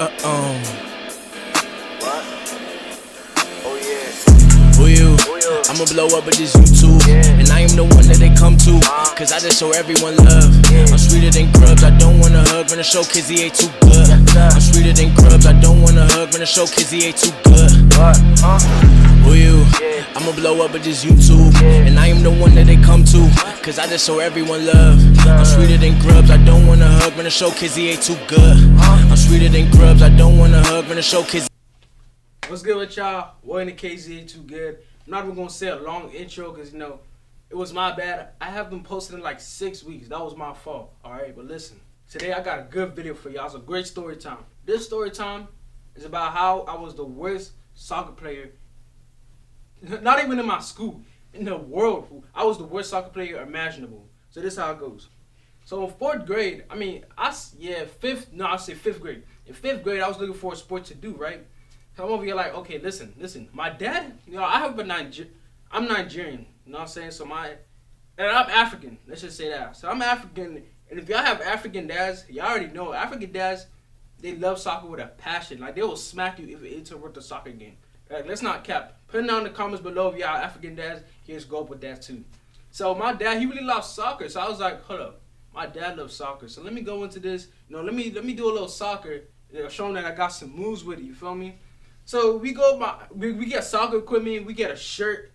What? Oh yeah. Who you? Who you? I'ma blow up with this YouTube. Yeah. And I am the one that they come to. Cause I just show everyone love. I'm sweeter than grubs, I don't wanna hug when the show kids he ain't too good. I'm sweeter than grubs, I don't wanna hug when the show kids he ain't too good. What? Who you? Yeah. I'ma blow up with this YouTube. Yeah. And I am the one that they come to. Cause I just show everyone love. I'm sweeter than grubs, I don't wanna hug when the show kids he ain't too good. I'm sweeter than grubs, I don't wanna hug when the show kids. What's good with y'all? Boy, in the KZ ain't too good. I'm not even gonna say a long intro because it was my bad. I haven't posted in like 6 weeks. That was my fault. Alright, but listen. Today I got a good video for y'all. It's a great story time. This story time is about how I was the worst soccer player. Not even in my school, in the world. I was the worst soccer player imaginable. So this is how it goes. So in 4th grade, I'll say 5th grade. In 5th grade, I was looking for a sport to do, right? Some of you are like, okay, listen. My dad, I'm Nigerian, you know what I'm saying? And I'm African, let's just say that. So I'm African, and if y'all have African dads, y'all already know, African dads, they love soccer with a passion. Like, they will smack you if it's worth a soccer game. Like, let's not cap. Put it down in the comments below if y'all African dads, here's go up with that too. So my dad, he really loves soccer, so I was like, hold up, my dad loves soccer, so let me go into this, let me do a little soccer, show him that I got some moves with it, you feel me? So we get soccer equipment, we get a shirt,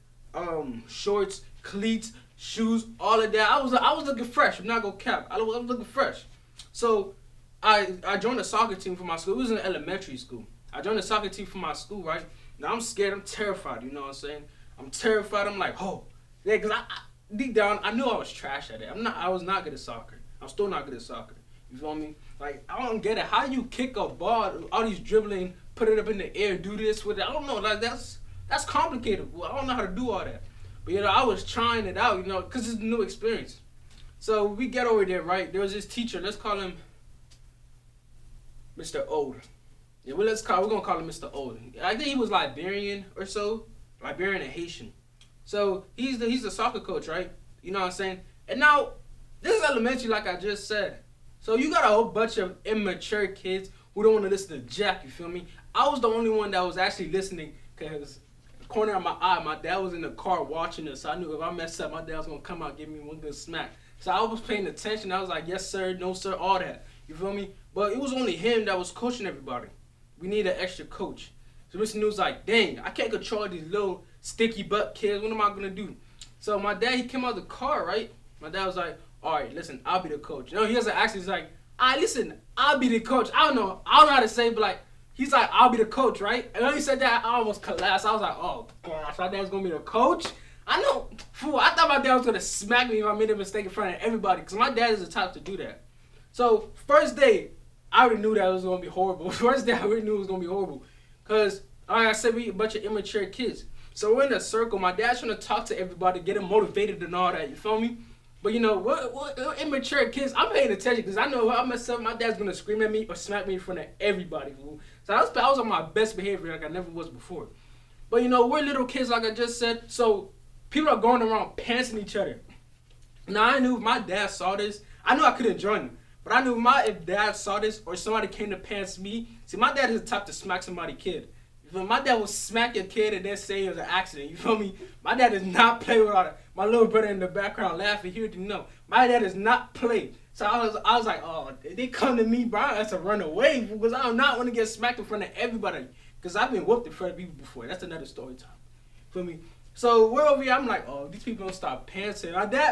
shorts, cleats, shoes, all of that. I was looking fresh. I'm not gonna cap. I was looking fresh. So I joined the soccer team for my school. It was in elementary school. I joined the soccer team for my school, right? Now I'm scared. I'm terrified. You know what I'm saying? I'm terrified. I'm like, oh, yeah, because I deep down I knew I was trash at it. I was not good at soccer. I'm still not good at soccer. You feel me? Like, I don't get it. How you kick a ball, all these dribbling, put it up in the air, do this with it. I don't know. Like, that's complicated. Well, I don't know how to do all that. But, I was trying it out, because it's a new experience. So we get over there, right? There was this teacher. Let's call him Mr. Old. Yeah, we're going to call him Mr. Old. I think he was Liberian or so. Liberian and Haitian. So he's the soccer coach, right? You know what I'm saying? And now, this is elementary, like I just said. So you got a whole bunch of immature kids who don't want to listen to Jack, you feel me? I was the only one that was actually listening because the corner of my eye, my dad was in the car watching us. So I knew if I messed up, my dad was going to come out and give me one good smack. So I was paying attention. I was like, yes, sir, no, sir, all that. You feel me? But it was only him that was coaching everybody. We need an extra coach. So Mr. New was like, dang, I can't control these little sticky butt kids. What am I going to do? So my dad, he came out of the car, right? My dad was like, all right, listen, I'll be the coach. He has an accent. He's like, all right, listen, I'll be the coach. I don't know how to say it, but like, he's like, I'll be the coach, right? And when he said that, I almost collapsed. I was like, oh, gosh, my dad's going to be the coach? I know, fool, I thought my dad was going to smack me if I made a mistake in front of everybody, because my dad is the type to do that. So, first day, I already knew that it was going to be horrible. First day, I already knew it was going to be horrible. Because, like I said, we a bunch of immature kids. So, we're in a circle. My dad's trying to talk to everybody, get them motivated and all that, you feel me? But what immature kids, I'm paying attention because I know if I mess up, my dad's going to scream at me or smack me in front of everybody. Fool. So I was on my best behavior like I never was before. But we're little kids like I just said, so people are going around pantsing each other. Now I knew if my dad saw this, I knew I couldn't join him. But I knew if dad saw this or somebody came to pants me, see, my dad is the type to smack somebody's kid. My dad will smack your kid and then say it was an accident. You feel me? My dad does not play with all that. My little brother in the background laughing. He didn't know. My dad does not play. So I was like, oh, they come to me, bro. That's a run away because I do not want to get smacked in front of everybody. Because I've been whooped in front of people before. That's another story time. Feel me? So we're over here. I'm like, oh, these people don't stop pantsing.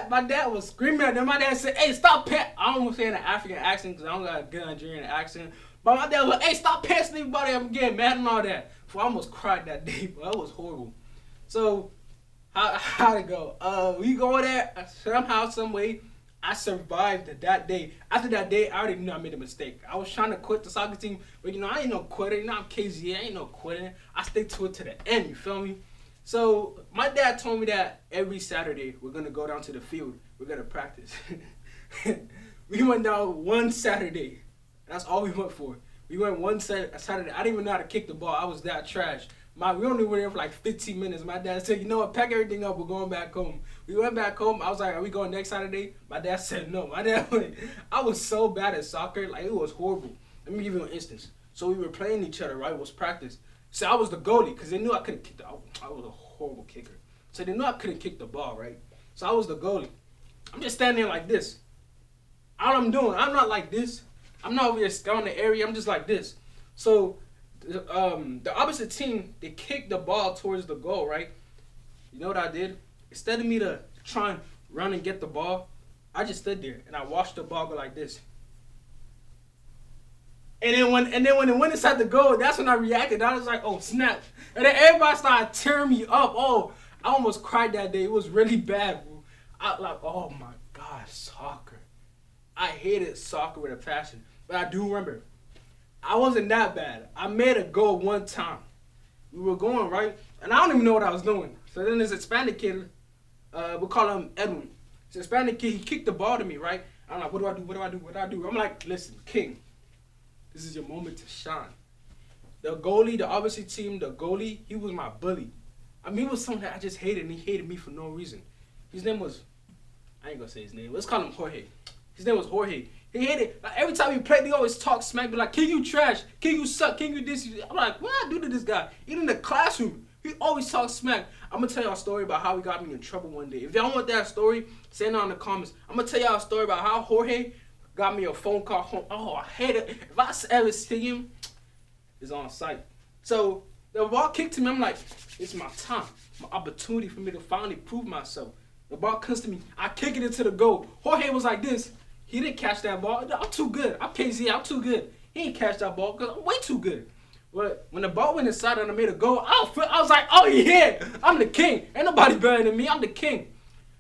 My dad was screaming at them. My dad said, hey, stop pant. I don't want to say in an African accent because I don't got a good Nigerian accent. But my dad was like, hey, stop pantsing everybody. I'm getting mad and all that. I almost cried that day, but that was horrible. So, how'd it go? We go there, somehow, some way, I survived that day. After that day, I already knew I made a mistake. I was trying to quit the soccer team, but I ain't no quitter. I'm KZ, I ain't no quitting. I stick to it to the end, you feel me? So, my dad told me that every Saturday, we're going to go down to the field. We're going to practice. We went down one Saturday. That's all we went for. We went one Saturday. I didn't even know how to kick the ball. I was that trash. We only were there for like 15 minutes. My dad said, you know what, pack everything up. We're going back home. We went back home. I was like, are we going next Saturday? My dad said no. I was so bad at soccer. Like, it was horrible. Let me give you an instance. So we were playing each other, right? It was practice. So I was the goalie because they knew I couldn't kick I was a horrible kicker. So they knew I couldn't kick the ball, right? So I was the goalie. I'm just standing there like this. All I'm doing, I'm not like this. I'm not over here scouting the area. I'm just like this. So the opposite team, they kicked the ball towards the goal, right? You know what I did? Instead of me to try and run and get the ball, I just stood there and I watched the ball go like this. And then when it went inside the goal, that's when I reacted. I was like, oh snap! And then everybody started tearing me up. Oh, I almost cried that day. It was really bad, bro. I like, oh my God, soccer. I hated soccer with a passion. But I do remember, I wasn't that bad. I made a goal one time. We were going, right? And I don't even know what I was doing. So then this Hispanic kid, we'll call him Edwin. This Hispanic kid, he kicked the ball to me, right? I'm like, what do I do? What do I do? What do I do? I'm like, listen, King, this is your moment to shine. The goalie, the opposite team, the goalie, he was my bully. I mean, he was someone that I just hated, and he hated me for no reason. His name was, I ain't gonna say his name. Let's call him Jorge. His name was Jorge. He hated, like every time we played, they always talk smack, be like, King, you trash. King, you suck. King, you this. I'm like, what did I do to this guy? Even in the classroom, he always talks smack. I'm gonna tell y'all a story about how he got me in trouble one day. If y'all want that story, say it down in the comments. I'm gonna tell y'all a story about how Jorge got me a phone call home. Oh, I hate it. If I ever see him, it's on site. So the ball kicked to me. I'm like, it's my time, my opportunity for me to finally prove myself. The ball comes to me. I kick it into the goal. Jorge was like this. He didn't catch that ball. I'm too good. I'm KZ. I'm too good. He didn't catch that ball because I'm way too good. But when the ball went inside and I made a goal, I was like, oh yeah, I'm the king. Ain't nobody better than me. I'm the king.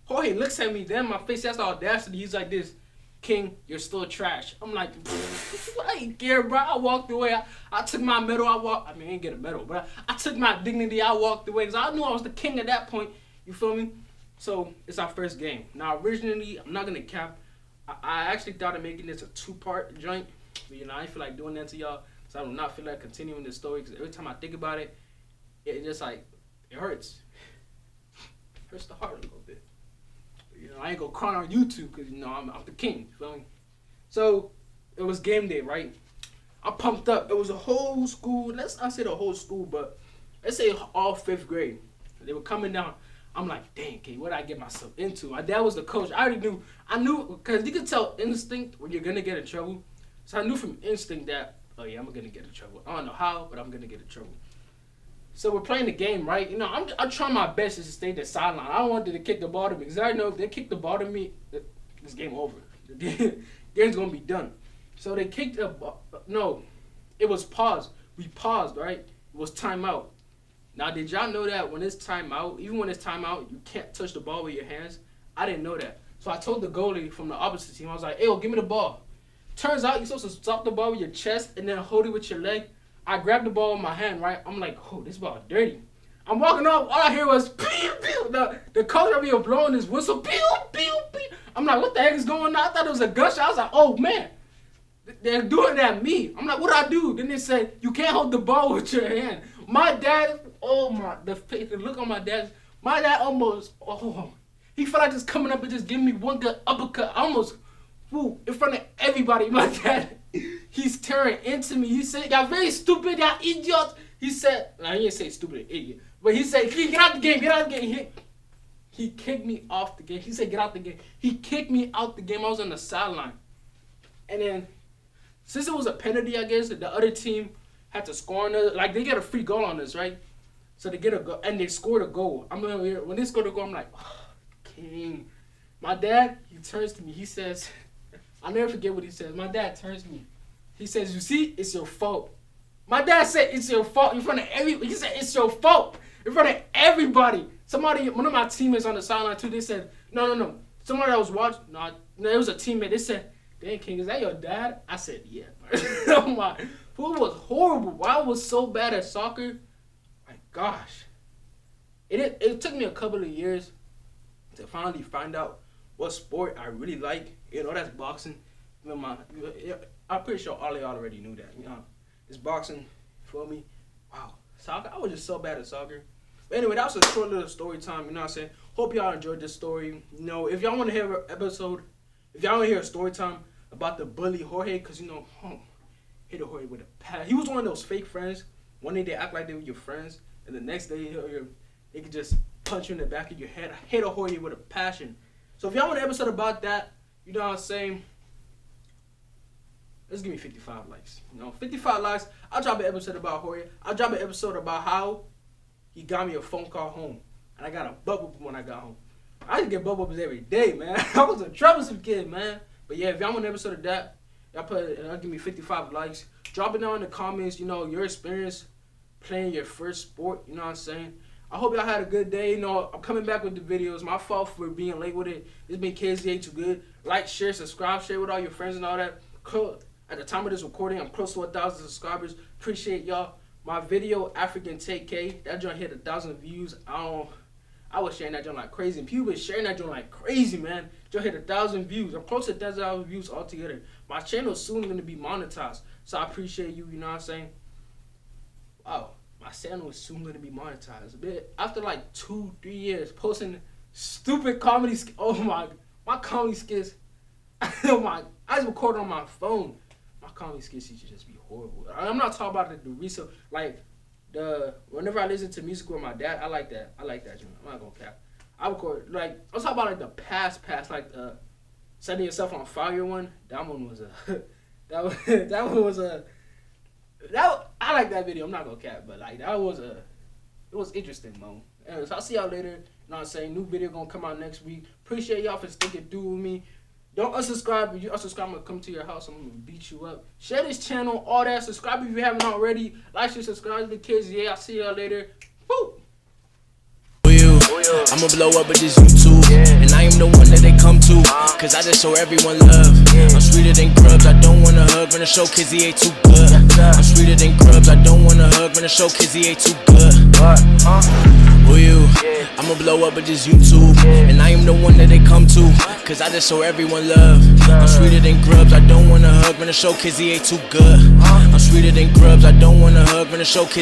Jorge looks at me. Then my face, that's the audacity. He's like this. King, you're still trash. I'm like, I ain't care, bro. I walked away. I took my medal. I mean, I didn't get a medal, but I took my dignity. I walked away because I knew I was the king at that point. You feel me? So it's our first game. Now, originally, I'm not going to cap. I actually thought of making this a two-part joint. But, you know, I didn't feel like doing that to y'all. So I do not feel like continuing this story because every time I think about it, it just like, it hurts. It hurts the heart a little bit. You know, I ain't gonna cry on YouTube because, you know, I'm the king. You feel me? So, it was game day, right? I pumped up. It was a whole school. Let's not say the whole school, but let's say all 5th grade. They were coming down. I'm like, dang, King, what did I get myself into? My dad was the coach. I knew, because you could tell instinct when you're going to get in trouble. So I knew from instinct that, oh yeah, I'm going to get in trouble. I don't know how, but I'm going to get in trouble. So we're playing the game, right? You know, I'm trying my best to stay the sideline. I don't want them to kick the ball to me because I know if they kick the ball to me, this game over. The game's going to be done. So they kicked the ball. No, it was paused. We paused, right? It was timeout. Now, did y'all know that when it's timeout, even when it's timeout, you can't touch the ball with your hands? I didn't know that. So I told the goalie from the opposite team, I was like, hey, give me the ball. Turns out you're supposed to stop the ball with your chest and then hold it with your leg. I grabbed the ball in my hand, right? I'm like, oh, this ball is dirty. I'm walking off. All I hear was, pew, pew. The coach over here blowing his whistle, pew, pew, pew. I'm like, what the heck is going on? I thought it was a gunshot. I was like, oh, man. They're doing that at me. I'm like, what do I do? Then they said, you can't hold the ball with your hand. My dad, the look on my dad almost, he felt like just coming up and just giving me one good uppercut. I almost, in front of everybody. My dad, he's tearing into me. He said, y'all very stupid, y'all idiots. He said, he didn't say stupid idiot, but he said, get out the game, get out the game. He kicked me off the game. He said, get out the game. He kicked me out the game. I was on the sideline. And then, since it was a penalty, I guess, the other team had to score on us. Like, they get a free goal on us, right? So they get a goal, and they scored a goal. When they scored a goal, I'm like, oh, King. My dad, he turns to me. He says, I'll never forget what he says. My dad turns to me. He says, you see, it's your fault. My dad said, it's your fault in front of everybody. He said, it's your fault in front of everybody. One of my teammates on the sideline, too, they said, no. Somebody that was watching, no, it was a teammate. They said, dang, King, is that your dad? I said, yeah. Oh, my. Food was horrible. Why I was so bad at soccer? My gosh. It took me a couple of years to finally find out what sport I really like. You know, that's boxing. I'm pretty sure all of y'all already knew that. You know, it's boxing. You feel me? Wow. Soccer. I was just so bad at soccer. But anyway, that was a short little story time. You know what I'm saying? Hope y'all enjoyed this story. You know, if y'all want to hear an episode, if y'all want to hear a story time about the bully Jorge, because, you know, hit a Jorge with a pass. He was one of those fake friends. One day they act like they were your friends, and the next day they could just punch you in the back of your head. I hate a Jorge with a passion. So if y'all want an episode about that, you know what I'm saying? Let's give me 55 likes. 55 likes. I'll drop an episode about Jorge. I'll drop an episode about how he got me a phone call home, and I got a bubble when I got home. I used to get bubble every day, man. I was a troublesome kid, man. But yeah, if y'all want an episode of that, y'all give me 55 likes. Drop it down in the comments, your experience playing your first sport, you know what I'm saying? I hope y'all had a good day. I'm coming back with the videos. My fault for being late with it. It's been KZA Too Good. Like, share, subscribe, share with all your friends and all that. At the time of this recording, I'm close to 1,000 subscribers. Appreciate y'all. My video, African Take K, that joint hit 1,000 views. I was sharing that joint like crazy. And people been sharing that joint like crazy, man. Joint hit 1,000 views. I'm close to 1,000 views altogether. My channel is soon going to be monetized. So I appreciate you, you know what I'm saying? Wow. My channel is soon going to be monetized. After like 2-3 years posting stupid comedy skits. Oh my comedy skits. Oh my, I just record on my phone. My comedy skits used to just be horrible. I'm not talking about the recent, like whenever I listen to music with my dad, I like that. I like that joint. I'm not gonna cap. I record like I'm talking about like the past, like setting yourself on fire one. That one was I like that video. I'm not gonna cap, but like it was interesting, man. Anyways, I'll see y'all later. You know what I'm saying? New video gonna come out next week. Appreciate y'all for sticking through with me. Don't unsubscribe. If you unsubscribe, I'm gonna come to your house. I'm gonna beat you up. Share this channel, all that. Subscribe if you haven't already. Like, share, subscribe to the kids. Yeah, I'll see y'all later. Woo! I'ma blow up with this YouTube, and I am the one that they come to, cause I just show everyone love. I'm sweeter than grubs, I don't wanna hug when the show kids he ain't too good. I'm sweeter than grubs, I don't wanna hug when the show kids he ain't too good. Who you? I'ma blow up with this YouTube, and I am the one that they come to, cause I just show everyone love. I'm sweeter than grubs, I don't wanna hug when the show kids he ain't too good. I'm sweeter than grubs, I don't wanna hug when the show kids